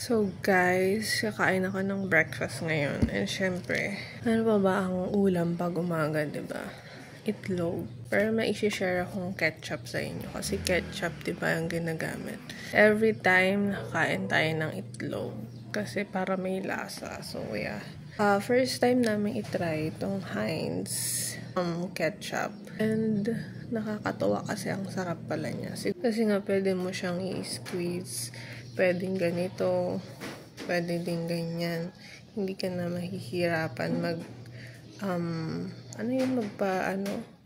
So guys, kakain ako ng breakfast ngayon. And syempre, ano pa ba ang ulam pag umaga, diba? Itlog. Pero may isi-share akong ketchup sa inyo. Kasi ketchup, diba, yung ginagamit. Every time nakain tayo ng itlog. Kasi para may lasa. So yeah. First time namin itry itong Heinz ketchup. And nakakatawa kasi ang sarap pala niya. Kasi nga pwede mo siyang i-squeeze. Pwedeng ganito. Pwede din ganyan. Hindi ka na mahihirapan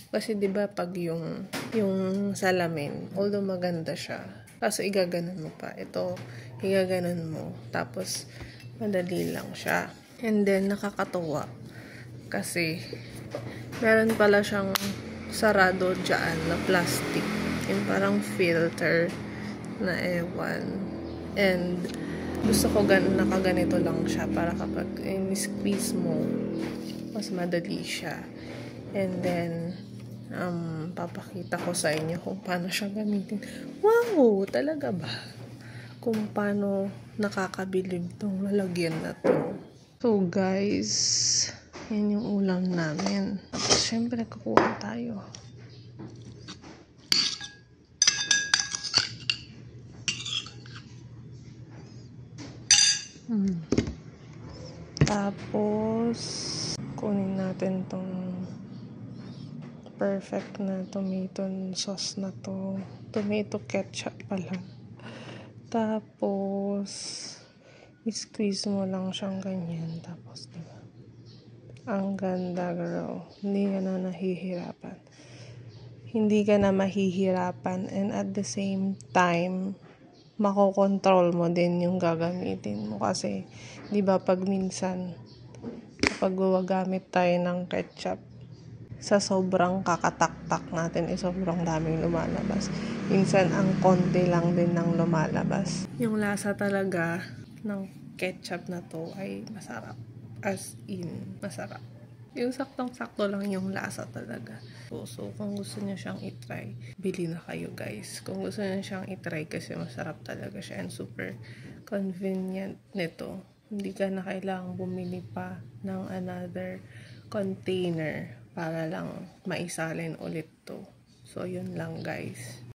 kasi 'di ba pag yung salamin, although maganda siya, kaso igaganon mo pa. Ito, igaganon mo. Tapos madali lang siya. And then nakakatuwa kasi meron pala siyang sarado dyan na plastic. Yung parang filter na ewan. And gusto ko nakaganito lang siya para kapag squeeze mo, mas madali siya. And then, papakita ko sa inyo kung paano siya gamitin. Wow! Talaga ba? Kung paano nakakabilib tong lalagyan na to. So guys, yan yung ulam namin. Tapos syempre kukuha tayo. Tapos kunin natin tong perfect na tomato sauce na to. Tomato ketchup pala. Tapos squeeze mo lang siyang ganyan. Tapos diba? Ang ganda, girl. Hindi ka na mahihirapan. And at the same time, makokontrol mo din yung gagamitin mo. Kasi, di ba pag minsan, kapag gumagamit tayo ng ketchup, sa sobrang kakataktak natin, sobrang daming lumalabas. Minsan, ang konti lang din ng lumalabas. Yung lasa talaga ng ketchup na to ay masarap. As in, masarap. Yung saktong-sakto lang yung lasa talaga. So, kung gusto niyo siyang itry, bili na kayo guys. Kung gusto niyo siyang itry kasi masarap talaga siya and super convenient nito. Hindi ka na kailangang bumili pa ng another container para lang maisalin ulit to. So, yun lang guys.